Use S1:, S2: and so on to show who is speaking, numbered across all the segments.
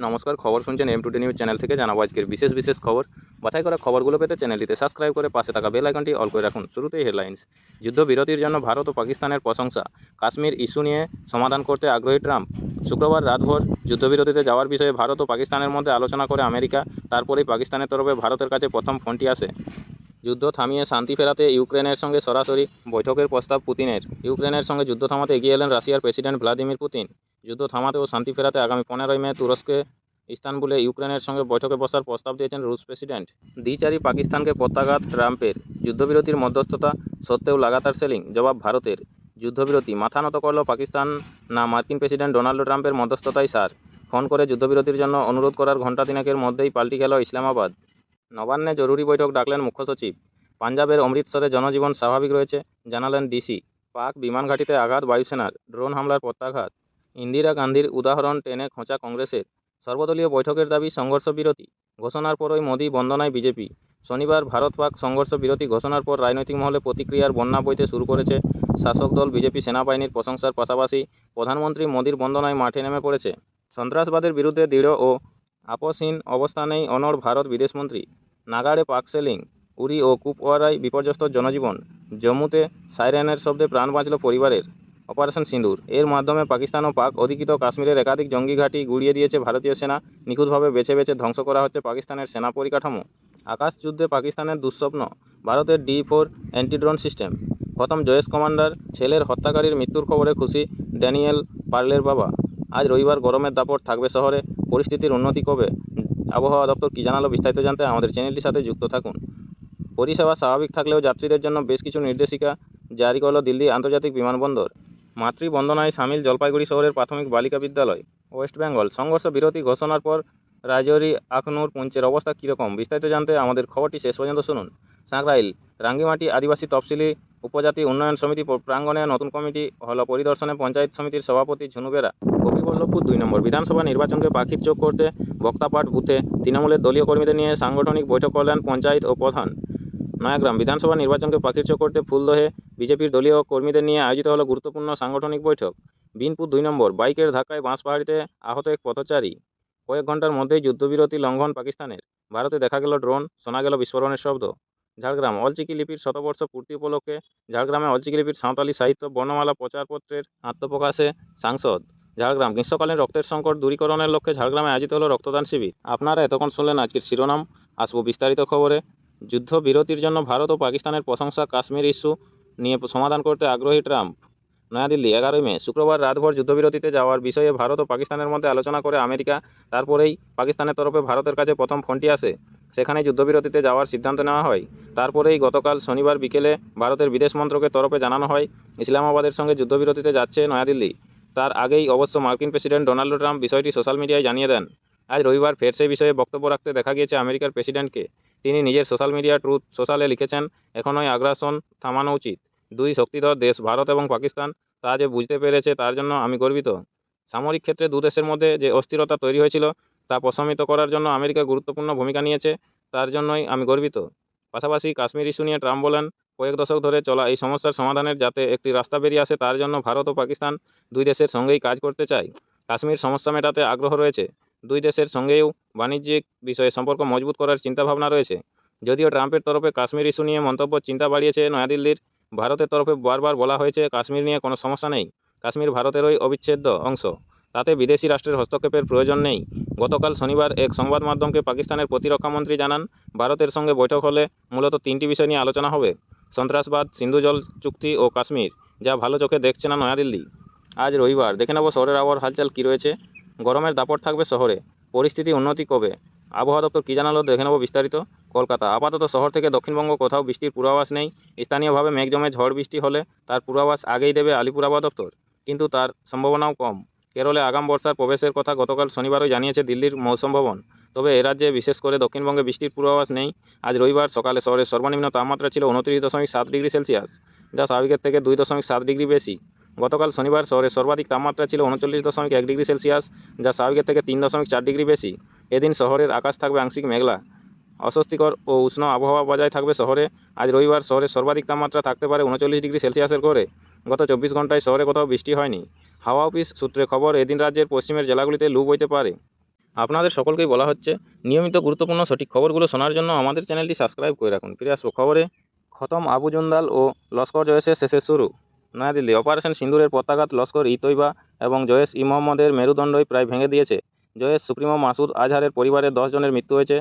S1: নমস্কার, খবর শুনছেন M2D নিউজ চ্যানেল থেকে। জানাবো আজকের বিশেষ খবর। বাছাই করা খবরগুলো পেতে চ্যানেলটিতে সাবস্ক্রাইব করে পাশে থাকা বেল আইকনটি অল করে রাখুন। শুরুতেই হেডলাইন্স। যুদ্ধবিরতির জন্য ভারত ও পাকিস্তানের প্রশংসা। কাশ্মীর ইস্যু নিয়ে সমাধান করতে আগ্রহী ট্রাম্প। শুক্রবার রাতভর যুদ্ধবিরতিতে যাওয়ার বিষয়ে ভারত ও পাকিস্তানের মধ্যে আলোচনা করে আমেরিকা। তারপরেই পাকিস্তানের তরফে ভারতের কাছে প্রথম ফোনটি আসে। যুদ্ধ থামিয়ে শান্তি ফেরাতে ইউক্রেনের সঙ্গে সরাসরি বৈঠকের প্রস্তাব পুতিনের। ইউক্রেনের সঙ্গে যুদ্ধ থামাতে এগিয়ে এলেন রাশিয়ার প্রেসিডেন্ট ভ্লাদিমির পুতিন। যুদ্ধ থামাতে ও শান্তি ফেরাতে আগামী 15ই মে তুরস্কে ইস্তানবুলে ইউক্রেনের সঙ্গে বৈঠকে বসার প্রস্তাব দিয়েছেন রুশ প্রেসিডেন্ট। দ্বিচারী পাকিস্তানকে প্রত্যাঘাত ট্রাম্পের। যুদ্ধবিরতির মধ্যস্থতা সত্ত্বেও লাগাতার সেলিং, জবাব ভারতের। যুদ্ধবিরতি মাথা নত করল পাকিস্তান না মার্কিন প্রেসিডেন্ট ডোনাল্ড ট্রাম্পের মধ্যস্থতাই সার। ফোন করে যুদ্ধবিরতির জন্য অনুরোধ করার ঘণ্টা তিনেকের মধ্যেই পাল্টি গেল ইসলামাবাদ। নবান্নে জরুরি বৈঠক ডাকলেন মুখ্য সচিব। পাঞ্জাবের অমৃতসরে জনজীবন স্বাভাবিক রয়েছে, জানালেন ডিসি। পাক বিমান ঘাঁটিতে আঘাত বায়ুসেনার, ড্রোন হামলার প্রত্যাঘাত। ইন্দিরা গান্ধীর উদাহরণ টেনে খোঁচা কংগ্রেসের। সর্বদলীয় বৈঠকের দাবি সংঘর্ষ বিরতি। ঘোষণার পরই মোদি বন্দনায় বিজেপি। শনিবার ভারত পাক সংঘর্ষ বিরতি ঘোষণার পর রাজনৈতিক মহলে প্রতিক্রিয়ার বন্যা বইতে শুরু করেছে। শাসক দল বিজেপি সেনাবাহিনীর প্রশংসার পাশাপাশি প্রধানমন্ত্রী মোদির বন্দনায় মাঠে নেমে পড়েছে। সন্ত্রাসবাদের বিরুদ্ধে দৃঢ় ও আপোষহীন অবস্থানেই অনড় ভারত বিদেশমন্ত্রী। নাগাড়ে পাক সেলিং, উরি ও কুপওয়ারায় বিপর্যস্ত জনজীবন। জম্মুতে সাইরেনের শব্দে প্রাণ বাঁচল পরিবারের। অপারেশন সিঁদুর এর মাধ্যমে পাকিস্তান ও পাক অধিকৃত কাশ্মীরের একাধিক জঙ্গি ঘাঁটি গুড়িয়ে দিয়েছে ভারতীয় সেনা। নিখুঁতভাবে বেছে বেছে ধ্বংস করা হচ্ছে পাকিস্তানের সেনা পরিকাঠামো। আকাশ যুদ্ধে পাকিস্তানের দুঃস্বপ্ন। ভারতের D4 অ্যান্টি-ড্রোন সিস্টেম খতম। জয়েশ কমান্ডার ছেলের হত্যাকারীর মৃত্যুর খবরে খুশি ড্যানিয়েল পার্লের বাবা। আজ রবিবার গরমের দাপট থাকবে শহরে। পরিস্থিতির উন্নতি কবে? আবহাওয়া দপ্তর কী জানালো? বিস্তারিত জানতে আমাদের চ্যানেলটির সাথে যুক্ত থাকুন। পরিষেবা স্বাভাবিক থাকলেও যাত্রীদের জন্য বেশ কিছু নির্দেশিকা জারি করল দিল্লি আন্তর্জাতিক বিমানবন্দর। মাতৃবন্দনায় সামিল জলপাইগুড়ি শহরের প্রাথমিক বালিকা বিদ্যালয়। ওয়েস্ট বেঙ্গল সংঘর্ষ বিরতি ঘোষণার পর রাজৌরি আখনুর পুঞ্চের অবস্থা কীরকম? বিস্তারিত জানতে আমাদের খবরটি শেষ পর্যন্ত শুনুন। সাঁকরাইল রাঙ্গিমাটি আদিবাসী তফসিলি উপজাতি উন্নয়ন সমিতি প্রাঙ্গণে নতুন কমিটি হল পরিদর্শনে পঞ্চায়েত সমিতির সভাপতি ঝুনু বেরা। গোপীবল্লভপুর 2 নম্বর বিধানসভা নির্বাচনকে পাখির চোখ করতে বক্তাপাঠ বুথে তৃণমূলের দলীয় কর্মীদের নিয়ে সাংগঠনিক বৈঠক করলেন পঞ্চায়েত ও প্রধান। নয়াগ্রাম বিধানসভা নির্বাচনকে পাখির চোখ করতে ফুলদহে বিজেপির দলীয় কর্মীদের নিয়ে আয়োজিত হলো গুরুত্বপূর্ণ সাংগঠনিক বৈঠক। বিনপুর 2 নম্বর বাইকের ধাক্কায় বাঁশপাহাড়িতে আহত এক পথচারী। কয়েক ঘন্টার মধ্যেই যুদ্ধবিরতি লঙ্ঘন পাকিস্তানের। ভারতে দেখা গেল ড্রোন, শোনা গেল বিস্ফোরণের শব্দ। ঝাড়গ্রাম অলচিকি লিপির শতবর্ষ পূর্তি উপলক্ষে ঝাড়গ্রামে অলচিকি লিপির সাঁওতালি সাহিত্য বর্ণমালা প্রচারপত্রের আত্মপ্রকাশে সাংসদ। ঝাড়গ্রাম গ্রীষ্মকালীন রক্তের সংকট দূরীকরণের লক্ষ্যে ঝাড়গ্রামে আয়োজিত হলো রক্তদান শিবির। আপনারা এতক্ষণ শুনলেন আজকের শিরোনাম। আসবো বিস্তারিত খবরে। যুদ্ধবিরতির জন্য ভারত ও পাকিস্তানের প্রশংসা। কাশ্মীর ইস্যু নিয়ে সমাধান করতে আগ্রহী ট্রাম্প। নয়াদিল্লি 11ই মে শুক্রবার রাতভর যুদ্ধবিরতিতে যাওয়ার বিষয়ে ভারত ও পাকিস্তানের মধ্যে আলোচনা করে আমেরিকা। তারপরেই পাকিস্তানের তরফে ভারতের কাছে প্রথম ফোনটি আসে। সেখানেই যুদ্ধবিরতিতে যাওয়ার সিদ্ধান্ত নেওয়া হয়। তারপরেই গতকাল শনিবার বিকেলে ভারতের বিদেশ মন্ত্রকের তরফে জানানো হয় ইসলামাবাদের সঙ্গে যুদ্ধবিরতিতে যাচ্ছে নয়াদিল্লি। তার আগেই অবশ্য মার্কিন প্রেসিডেন্ট ডোনাল্ড ট্রাম্প বিষয়টি সোশ্যাল মিডিয়ায় জানিয়ে দেন। আজ রবিবার ফের সেই বিষয়ে বক্তব্য রাখতে দেখা গিয়েছে আমেরিকার প্রেসিডেন্টকে। তিনি নিজের সোশ্যাল মিডিয়া ট্রুথ সোশ্যালে লিখেছেন, এখনই আগ্রাসন থামানো উচিত। দুই শক্তিধর দেশ ভারত এবং পাকিস্তান তা যে বুঝতে পেরেছে তার জন্য আমি গর্বিত। সামরিক ক্ষেত্রে দু দেশের মধ্যে যে অস্থিরতা তৈরি হয়েছিল তা প্রশমিত করার জন্য আমেরিকা গুরুত্বপূর্ণ ভূমিকা নিয়েছে, তার জন্যই আমি গর্বিত। পাশাপাশি কাশ্মীর ইস্যু নিয়ে ট্রাম্প বলেন, কয়েক দশক ধরে চলা এই সমস্যার সমাধানের যাতে একটি রাস্তা বেরিয়ে আসে তার জন্য ভারত ও পাকিস্তান দুই দেশের সঙ্গেই কাজ করতে চায়। কাশ্মীর সমস্যা মেটাতে আগ্রহ রয়েছে। দুই দেশের সঙ্গেও বাণিজ্যিক বিষয়ে সম্পর্ক মজবুত করার চিন্তাভাবনা রয়েছে। যদিও ট্রাম্পের তরফে কাশ্মীর ইস্যু নিয়ে মন্তব্য চিন্তা বাড়িয়েছে নয়াদিল্লির। ভারতের তরফে বারবার বলা হয়েছে কাশ্মীর নিয়ে কোনো সমস্যা নেই, কাশ্মীর ভারতেরই অবিচ্ছেদ্য অংশ, তাতে বিদেশি রাষ্ট্রের হস্তক্ষেপের প্রয়োজন নেই। গতকাল শনিবার এক সংবাদ মাধ্যমকে পাকিস্তানের প্রতিরক্ষামন্ত্রী জানান, ভারতের সঙ্গে বৈঠক হলে মূলত 3টি বিষয় নিয়ে আলোচনা হবে: সন্ত্রাসবাদ, সিন্ধু জল চুক্তি ও কাশ্মীর, যা ভালো চোখে দেখছে না নয়াদিল্লি। আজ রবিবার দেখে নেব শহরের আবহাওয়ার হালচাল কী রয়েছে। গরমের দাপট থাকবে শহরে। পরিস্থিতি উন্নতি কবে? আবহাওয়া দপ্তর কী জানালো দেখে নেব বিস্তারিত। কলকাতা আপাতত শহর থেকে দক্ষিণবঙ্গ কোথাও বৃষ্টির পূর্বাভাস নেই। স্থানীয়ভাবে মেঘ জমে ঝড় বৃষ্টি হলে তার পূর্বাভাস আগেই দেবে আলিপুর আবহাওয়া দপ্তর, কিন্তু তার সম্ভাবনাও কম। কেরলে আগাম বর্ষার প্রবেশের কথা গতকাল শনিবারই জানিয়েছে দিল্লির মৌসুম ভবন। তবে এ রাজ্যে বিশেষ করে দক্ষিণবঙ্গে বৃষ্টির পূর্বাভাস নেই। আজ রবিবার সকালে শহরের সর্বনিম্ন তাপমাত্রা ছিল 29.7 ডিগ্রি সেলসিয়াস, যা স্বাভাবিকের থেকে 2.7 ডিগ্রি বেশি। গতকাল শনিবার শহরের সর্বাধিক তাপমাত্রা ছিল 39.1 ডিগ্রি সেলসিয়াস, যা স্বাভাবিকের থেকে 3.4 ডিগ্রি বেশি। এদিন শহরের আকাশ থাকবে আংশিক মেঘলা। অস্বস্তিকর ও উষ্ণ আবহাওয়া বজায় থাকবে শহরে। আজ রবিবার শহরের সর্বাধিক তাপমাত্রা থাকতে পারে 39 ডিগ্রি সেলসিয়াসের ঘরে। গত 24 ঘন্টায় শহরে কোথাও বৃষ্টি হয়নি। হাওয়া অফিস সূত্রে খবর, এদিন রাজ্যের পশ্চিমের জেলাগুলিতে লু বইতে পারে। আপনাদের সকলকেই বলা হচ্ছে নিয়মিত গুরুত্বপূর্ণ সঠিক খবরগুলো শোনার জন্য আমাদের চ্যানেলটি সাবস্ক্রাইব করে রাখুন। ফিরে আসবো খবরে। খতম আবু জুন্দাল ও লস্কর জয়েশের শেষের শুরু। নয়াদিল্লি। অপারেশন সিন্দুরের পতাঘাত লস্কর ই তৈবা এবং জয়েশ ই মোহাম্মদের মেরুদণ্ডই প্রায় ভেঙে দিয়েছে। জয়েশ সুপ্রিমো মাসুদ আজহারের পরিবারের 10 জনের মৃত্যু হয়েছে।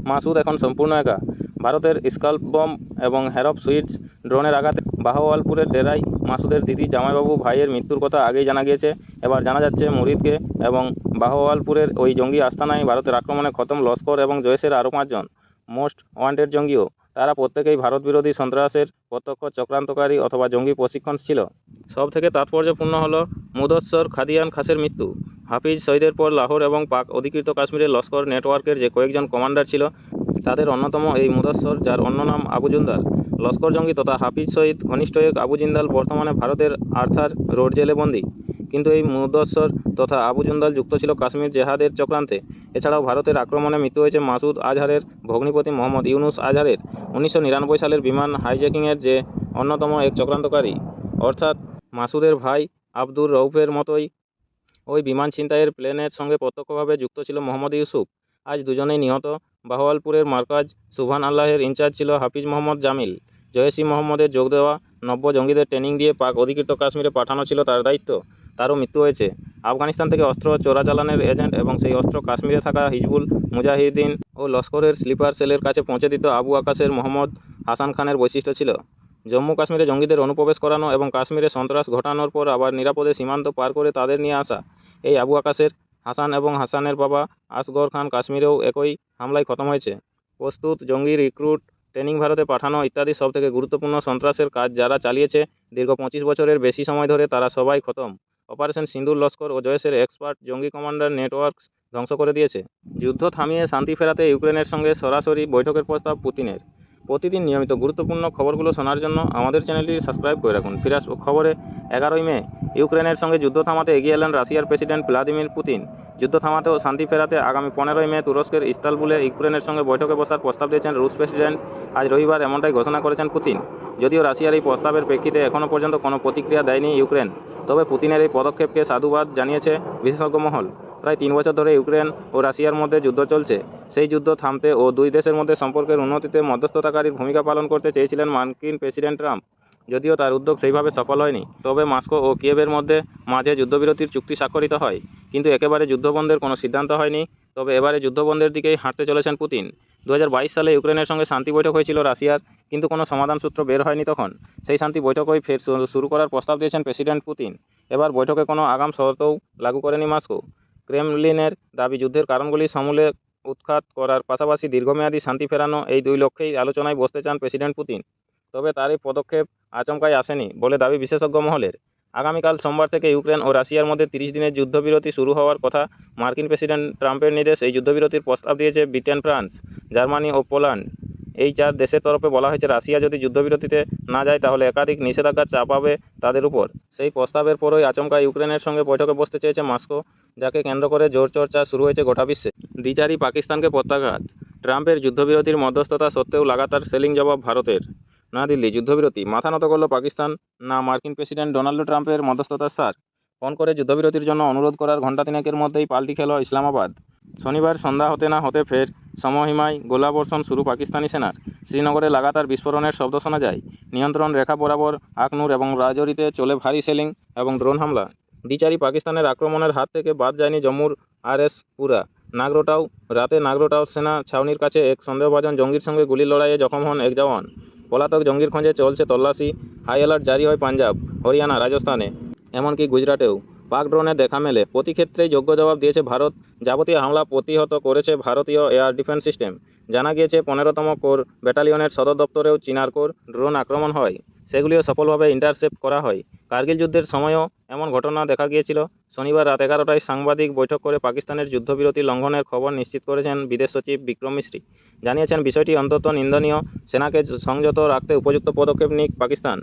S1: মাসুদ এখন সম্পূর্ণ একা। ভারতের স্কাল্প বম্ব এবং হ্যারপ সুইটস ড্রোনের আঘাতে বাহওয়ালপুরের ডেরায় মাসুদের দিদি জামাইবাবু ভাইয়ের মৃত্যুর কথা আগেই জানা গিয়েছে। এবার জানা যাচ্ছে মুরিদকে এবং বাহওয়ালপুরের ওই জঙ্গি আস্তানায় ভারতের আক্রমণে খতম লস্কর এবং জয়েশের আরও 5 জন মোস্ট ওয়ান্টেড জঙ্গিও। তারা প্রত্যেকেই ভারত বিরোধী সন্ত্রাসের প্রত্যক্ষ চক্রান্তকারী অথবা জঙ্গি প্রশিক্ষণ ছিল। সব থেকে তাৎপর্যপূর্ণ হল মুদস্সর খাদিয়ান খাসের মৃত্যু। হাফিজ সঈদের পর লাহোর এবং পাক অধিকৃত কাশ্মীরের লস্কর নেটওয়ার্কের যে কয়েকজন কমান্ডার ছিল তাদের অন্যতম এই মুদস্সর, যার অন্য নাম আবু জুন্দাল। লস্কর জঙ্গি তথা হাফিজ সঈদ ঘনিষ্ঠ এক আবু জিন্দাল বর্তমানে ভারতের আর্থার রোড জেলে বন্দী। কিন্তু এই মুদস্সর তথা আবু জুন্দাল যুক্ত ছিল কাশ্মীর জেহাদের চক্রান্তে। এছাড়াও ভারতের আক্রমণে মৃত্যু হয়েছে মাসুদ আজহারের ভগ্নিপতি মোহাম্মদ ইউনুস আজহারের 1999 সালের বিমান হাইজ্যাকিংয়ের যে অন্যতম এক চক্রান্তকারী, অর্থাৎ মাসুদের ভাই আব্দুর রউফের মতোই ওই বিমান ছিনতাইয়ের প্লেনের সঙ্গে প্রত্যক্ষভাবে যুক্ত ছিল মোহাম্মদ ইউসুফ। আজ দুজনেই নিহত। বাহওয়ালপুরের মার্কাজ সুবহান আল্লাহের ইনচার্জ ছিল হাফিজ মোহাম্মদ জামিল। জয়েশ ই মোহাম্মদের যোগ দেওয়া নব্য জঙ্গিদের ট্রেনিং দিয়ে পাক অধিকৃত কাশ্মীরে পাঠানো ছিল তার দায়িত্ব। তারও মৃত্যু হয়েছে। আফগানিস্তান থেকে অস্ত্র চোরাচালানের এজেন্ট এবং সেই অস্ত্র কাশ্মীরে থাকা হিজবুল মুজাহিদিন ও লস্করের স্লিপার সেলের কাছে পৌঁছে দিত আবু আকাশের মোহাম্মদ হাসান খানের বৈশিষ্ট্য ছিল জম্মু কাশ্মীরে জঙ্গিদের অনুপ্রবেশ করানো এবং কাশ্মীরে সন্ত্রাস ঘটানোর পর আবার নিরাপদে সীমান্ত পার করে তাদের নিয়ে আসা। এই আবু আকাশের, হাসান এবং হাসানের বাবা আসগর খান কাশ্মীরেও একই হামলায় খতম হয়েছে। প্রস্তুত জঙ্গি রিক্রুট, ট্রেনিং ভারতে পাঠানো ইত্যাদি সবথেকে গুরুত্বপূর্ণ সন্ত্রাসের কাজ যারা চালিয়েছে দীর্ঘ 25 বছরের বেশি সময় ধরে, তারা সবাই খতম। অপারেশন সিন্দুর লস্কর ও জয়েশের এক্সপার্ট জঙ্গি কমান্ডার নেটওয়ার্কস ধ্বংস করে দিয়েছে। যুদ্ধ থামিয়ে শান্তি ফেরাতে ইউক্রেনের সঙ্গে সরাসরি বৈঠকের প্রস্তাব পুতিনের। প্রতিদিন নিয়মিত গুরুত্বপূর্ণ খবরগুলো শোনার জন্য আমাদের চ্যানেলটি সাবস্ক্রাইব করে রাখুন। ফিরে আসবো খবরে। 11ই মে। ইউক্রেনের সঙ্গে যুদ্ধ থামাতে এগিয়ে এলেন রাশিয়ার প্রেসিডেন্ট ভ্লাদিমির পুতিন। যুদ্ধ থামাতে ও শান্তি ফেরাতে আগামী 15ই মে তুরস্কের ইস্তানবুলে ইউক্রেনের সঙ্গে বৈঠকে বসার প্রস্তাব দিয়েছেন রুশ প্রেসিডেন্ট। আজ রবিবার এমনটাই ঘোষণা করেছেন পুতিন। যদিও রাশিয়ার এই প্রস্তাবের প্রেক্ষিতে এখনও পর্যন্ত কোনো প্রতিক্রিয়া দেয়নি ইউক্রেন, তবে পুতিনের এই পদক্ষেপকে সাধুবাদ জানিয়েছে বিশেষজ্ঞ মহল। প্রায় 3 বছর ধরে ইউক্রেন ও রাশিয়ার মধ্যে যুদ্ধ চলছে। সেই যুদ্ধ থামতে ও দুই দেশের মধ্যে সম্পর্কের উন্নতিতে মধ্যস্থতাকারীর ভূমিকা পালন করতে চেয়েছিলেন মার্কিন প্রেসিডেন্ট ট্রাম্প। যদিও তার উদ্যোগ সেইভাবে সফল হয়নি, তবে মস্কো ও কিয়েভের মধ্যে মাঝে যুদ্ধবিরতির চুক্তি স্বাক্ষরিত হয়, কিন্তু একেবারে যুদ্ধবন্ধের কোনো সিদ্ধান্ত হয়নি। তবে এবারে যুদ্ধবন্ধের দিকেই হাঁটতে চলেছেন পুতিন। 2022 সালে ইউক্রেনের সঙ্গে শান্তি বৈঠক হয়েছিল রাশিয়ার, কিন্তু কোনো সমাধান সূত্র বের হয়নি তখন। সেই শান্তি বৈঠকই ফের শুরু করার প্রস্তাব দিয়েছেন প্রেসিডেন্ট পুতিন। এবার বৈঠকে কোনো আগাম শর্তও লাগু করেনি মস্কো। ক্রেমলিনের দাবি, যুদ্ধের কারণগুলি সমূলে উৎখাত করার পাশাপাশি দীর্ঘমেয়াদী শান্তি ফেরানো, এই দুই লক্ষ্যেই আলোচনায় বসতে চান প্রেসিডেন্ট পুতিন। তবে তার এই পদক্ষেপ আচমকাই আসেনি বলে দাবি বিশেষজ্ঞ মহলের। আগামীকাল সোমবার থেকে ইউক্রেন ও রাশিয়ার মধ্যে 30 দিনের যুদ্ধবিরতি শুরু হওয়ার কথা। মার্কিন প্রেসিডেন্ট ট্রাম্পের নির্দেশ এই যুদ্ধবিরতির প্রস্তাব দিয়েছে ব্রিটেন, ফ্রান্স, জার্মানি ও পোল্যান্ড। এই 4 দেশের তরফে বলা হয়েছে রাশিয়া যদি যুদ্ধবিরতিতে না যায় তাহলে একাধিক নিষেধাজ্ঞা চাপাবে তাদের উপর। সেই প্রস্তাবের পরই আচমকা ইউক্রেনের সঙ্গে বৈঠকে বসতে চেয়েছে মস্কো, যাকে কেন্দ্র করে জোর চর্চা শুরু হয়েছে গোটা বিশ্বে। দ্বিচারী পাকিস্তানকে প্রত্যাঘাত। ট্রাম্পের যুদ্ধবিরতির মধ্যস্থতা সত্ত্বেও লাগাতার সেলিং জবাব ভারতের। নয়াদিল্লি। যুদ্ধবিরতি মাথা নত করল পাকিস্তান, না মার্কিন প্রেসিডেন্ট ডোনাল্ড ট্রাম্পের মধ্যস্থতার সার। ফোন করে যুদ্ধবিরতির জন্য অনুরোধ করার ঘণ্টা তিনেকের মধ্যেই পাল্টি খেল ইসলামাবাদ। শনিবার সন্ধ্যা হতে না হতে ফের সমহিমায় গোলাবর্ষণ শুরু পাকিস্তানি সেনার। শ্রীনগরে লাগাতার বিস্ফোরণের শব্দ শোনা যায়। নিয়ন্ত্রণ রেখা বরাবর আখনুর এবং রাজৌরিতে চলে ভারী সেলিং এবং ড্রোন হামলা। দ্বিচারী পাকিস্তানের আক্রমণের হাত থেকে বাদ যায়নি জম্মুর পুরা নাগরোটাও। রাতে নাগরোটাও সেনা ছাউনির কাছে এক সন্দেহভাজন জঙ্গির সঙ্গে গুলির লড়াইয়ে জখম হন এক জওয়ান। পলাতক জঙ্গির খোঁজে চলছে তল্লাশি। হাই অ্যালার্ট জারি হয় পাঞ্জাব, হরিয়ানা, রাজস্থানে, এমনকি গুজরাটেও। পাক ড্রোনের দেখা মেলে। প্রতি ক্ষেত্রেই যোগ্য জবাব দিয়েছে ভারত। যাবতীয় হামলা প্রতিহত করেছে ভারতীয় এয়ার ডিফেন্স সিস্টেম। জানা গিয়েছে 15তম কোর ব্যাটালিয়নের সদর দপ্তরেও চিনার কোর ড্রোন আক্রমণ হয়, সেগুলিও সফলভাবে ইন্টারসেপ্ট করা হয়। কার্গিল যুদ্ধের সময়ও এমন ঘটনা দেখা গিয়েছিল। শনিবার রাত 11টায় সাংবাদিক বৈঠক করে পাকিস্তানের যুদ্ধবিরতি লঙ্ঘনের খবর নিশ্চিত করেছেন বিদেশ সচিব বিক্রম মিশ্রি। জানিয়েছেন বিষয়টি অন্তত নিন্দনীয়। সেনাকে সংযত রাখতে উপযুক্ত পদক্ষেপ নিক পাকিস্তান,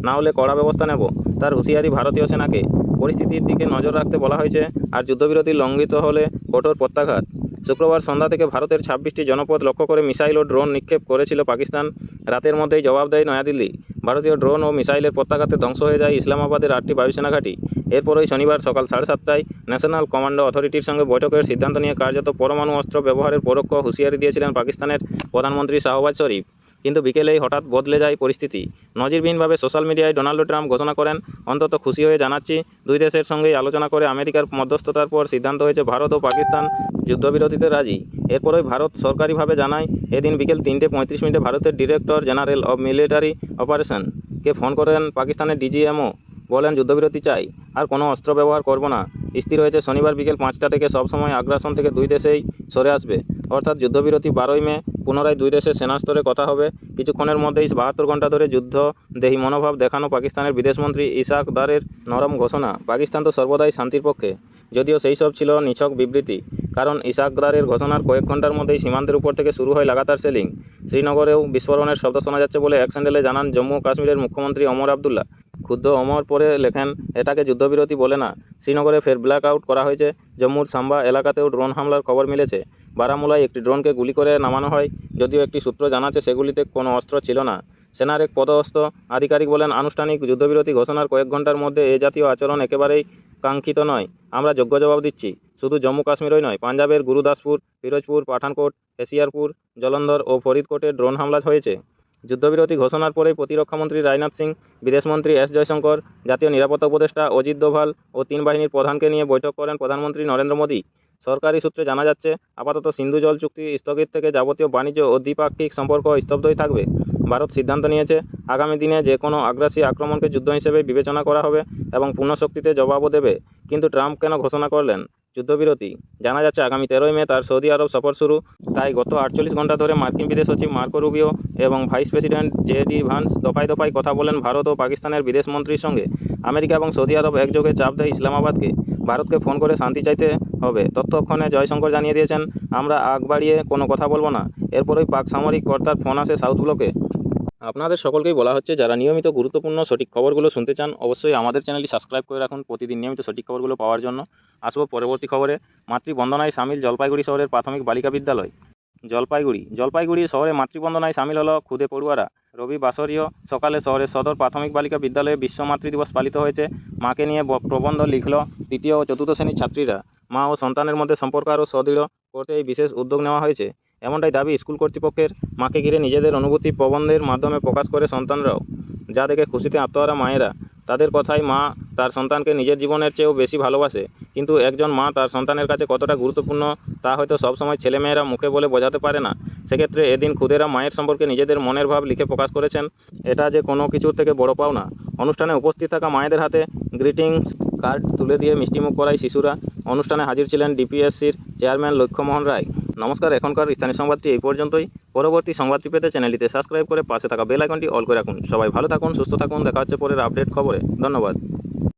S1: না হলে কড়া ব্যবস্থা নেব, তার হুঁশিয়ারি ভারতীয় সেনাকে। পরিস্থিতির দিকে নজর রাখতে বলা হয়েছে, আর যুদ্ধবিরতি লঙ্ঘিত হলে কঠোর প্রত্যাঘাত। শুক্রবার সন্ধ্যা থেকে ভারতের 26টি জনপদ লক্ষ্য করে মিসাইল ও ড্রোন নিক্ষেপ করেছিল পাকিস্তান। রাতের মধ্যেই জবাব দেয় নয়াদিল্লি। ভারতীয় ড্রোন ও মিসাইলের প্রত্যাঘাতে ধ্বংস হয়ে যায় ইসলামাবাদের 8টি বায়ুসেনা ঘাঁটি। এরপরই শনিবার সকাল 7:30টায় ন্যাশনাল কমান্ডো অথরিটির সঙ্গে বৈঠকের সিদ্ধান্ত নিয়ে কার্যত পরমাণু অস্ত্র ব্যবহারের পরোক্ষ হুঁশিয়ারি দিয়েছিলেন পাকিস্তানের প্রধানমন্ত্রী শাহবাজ শরীফ। কিন্তু বিকেলেই হঠাৎ বদলে যায় পরিস্থিতি। নজিরবিহীনভাবে সোশ্যাল মিডিয়ায় ডোনাল্ড ট্রাম্প ঘোষণা করেন, অন্তত খুশি হয়ে জানাচ্ছি, দুই দেশের সঙ্গেই আলোচনা করে আমেরিকার মধ্যস্থতার পর সিদ্ধান্ত হয়েছে ভারত ও পাকিস্তান যুদ্ধবিরতিতে রাজি। এরপরই ভারত সরকারিভাবে জানায়, এদিন বিকেল 3:35 ভারতের director general of military operation K phone করেন পাকিস্তানের ডিজিএমও, বলেন যুদ্ধবিরতি চাই, আর কোনো অস্ত্র ব্যবহার করব না। স্থির হয়েছে শনিবার বিকেল 5টা থেকে সবসময় আগ্রাসন থেকে দুই দেশেই সরে আসবে, অর্থাৎ যুদ্ধবিরতি 12ই মে। পুনরায় দুই দেশের সেনাস্তরে কথা হবে। কিছুক্ষণের মধ্যেই 72 ঘন্টা ধরে যুদ্ধদেহী মনোভাব দেখানো পাকিস্তানের বিদেশমন্ত্রী ইসাক দারের নরম ঘোষণা। পাকিস্তান তো সর্বদাই শান্তির পক্ষে, যদিও সেই সব ছিল নিছক বিবৃতি, কারণ ইসাক দারের ঘোষণার কয়েক ঘন্টার মধ্যেই সীমান্তের উপর থেকে শুরু হয় লাগাতার সেলিং। শ্রীনগরেও বিস্ফোরণের শব্দ শোনা যাচ্ছে বলে এক স্যান্ডেলে জানান জম্মু ও কাশ্মীরের মুখ্যমন্ত্রী ওমর আবদুল্লা। ক্ষুব্ধ ওমর পরে লেখেন, এটাকে যুদ্ধবিরতি বলে না। শ্রীনগরে ফের ব্ল্যাক আউট করা হয়েছে। জম্মুর সাম্বা এলাকাতেও ড্রোন হামলার খবর মিলেছে। বারামুলায় একটি ড্রোনকে গুলি করে নামানো হয়, যদিও একটি সূত্র জানাচ্ছে সেগুলিতে কোনো অস্ত্র ছিল না। সেনার এক পদস্থ আধিকারিক বলেন, আনুষ্ঠানিক যুদ্ধবিরতি ঘোষণার কয়েক ঘন্টার মধ্যে এ জাতীয় আচরণ একেবারেই কাঙ্ক্ষিত নয়। আমরা যোগ্য জবাব দিচ্ছি। শুধু জম্মু কাশ্মীরই নয়, পাঞ্জাবের গুরুদাসপুর, ফিরোজপুর, পাঠানকোট, হোশিয়ারপুর, জলন্ধর ও ফরিদকোটে ড্রোন হামলা হয়েছে। যুদ্ধবিরতি ঘোষণার পরেই প্রতিরক্ষামন্ত্রী রাজনাথ সিং, বিদেশমন্ত্রী এস জয়শঙ্কর, জাতীয় নিরাপত্তা উপদেষ্টা অজিত দোভাল ও 3 বাহিনীর প্রধানকে নিয়ে বৈঠক করেন প্রধানমন্ত্রী নরেন্দ্র মোদী। সরকারি সূত্রে জানা যাচ্ছে, আপাতত সিন্ধু জল চুক্তি স্থগিত থেকে যাবতীয় বাণিজ্য ও দ্বিপাক্ষিক সম্পর্ক স্তব্ধই থাকবে। ভারত সিদ্ধান্ত নিয়েছে, আগামী দিনে যে কোনো আগ্রাসী আক্রমণকে যুদ্ধ হিসেবে বিবেচনা করা হবে এবং পূর্ণ শক্তিতে জবাবও দেবে। কিন্তু ট্রাম্প কেন ঘোষণা করলেন যুদ্ধবিরতি? জানা যাচ্ছে, আগামী 13ই মে তার সৌদি আরব সফর শুরু। তাই গত 48 ঘন্টা ধরে মার্কিন বিদেশ সচিব মার্কো রুবিও এবং ভাইস প্রেসিডেন্ট জেডি ভান্স দফায় দফায় কথা বলেন ভারত ও পাকিস্তানের বিদেশমন্ত্রীর সঙ্গে। আমেরিকা এবং সৌদি আরব একযোগে চাপ দেয় ইসলামাবাদকে, ভারতকে ফোন করে শান্তি চাইতে হবে। ততক্ষণে জয়শঙ্কর জানিয়ে দিয়েছেন, আমরা আগ বাড়িয়ে কোনো কথা বলবো না। এরপরই পাক সামরিক কর্তার ফোন আসে সাউথ ব্লকে। আপনাদের সকলকেই বলা হচ্ছে, যারা নিয়মিত গুরুত্বপূর্ণ সঠিক খবরগুলো শুনতে চান, অবশ্যই আমাদের চ্যানেলটি সাবস্ক্রাইব করে রাখুন প্রতিদিন নিয়মিত সঠিক খবরগুলো পাওয়ার জন্য। আসবো পরবর্তী খবরে। মাতৃবন্দনায় সামিল জলপাইগুড়ি শহরের প্রাথমিক বালিকা বিদ্যালয়। জলপাইগুড়ি শহরে মাতৃবন্দনায় সামিল হলো খুদে পড়ুয়ারা। রবি বাসরীয় সকালে শহরের সদর প্রাথমিক বালিকা বিদ্যালয়ে বিশ্ব মাতৃ দিবস পালিত হয়েছে। মাকে নিয়ে প্রবন্ধ লিখল তৃতীয় ও চতুর্থ শ্রেণীর ছাত্রীরা। মা ও সন্তানের মধ্যে সম্পর্ক আরও সুদৃঢ় করতে এই বিশেষ উদ্যোগ নেওয়া হয়েছে, এমনটাই দাবি স্কুল কর্তৃপক্ষের। মাকে ঘিরে নিজেদের অনুভূতি প্রবন্ধের মাধ্যমে প্রকাশ করে সন্তানরাও, যা দেখে খুশিতে আত্মহারা মায়েরা। তাদের কথায়, মা তার সন্তানকে নিজের জীবনের চেয়েও বেশি ভালোবাসে, কিন্তু একজন মা তার সন্তানের কাছে কতটা গুরুত্বপূর্ণ তা হয়তো সবসময় ছেলেমেয়েরা মুখে বলে বোঝাতে পারে না। সেক্ষেত্রে এদিন খুদেরা মায়ের সম্পর্কে নিজেদের মনের ভাব লিখে প্রকাশ করেছেন। এটা যে কোনো কিছুর থেকে বড় পাওনা। অনুষ্ঠানে উপস্থিত থাকা মায়েদের হাতে গ্রিটিংস কার্ড তুলে দিয়ে মিষ্টিমুখ করায় শিশুরা। অনুষ্ঠানে হাজির ছিলেন ডিপিএসসির চেয়ারম্যান লক্ষ্যমোহন রায়। নমস্কার, এখনকার স্থানীয় সংবাদটি এই পর্যন্তই। পরবর্তী সংবাদটি পেতে চ্যানেলটিতে সাবস্ক্রাইব করে পাশে থাকা বেল আইকনটি অল করে রাখুন। সবাই ভালো থাকুন, সুস্থ থাকুন। দেখা হচ্ছে পরের আপডেট খবরে। ধন্যবাদ।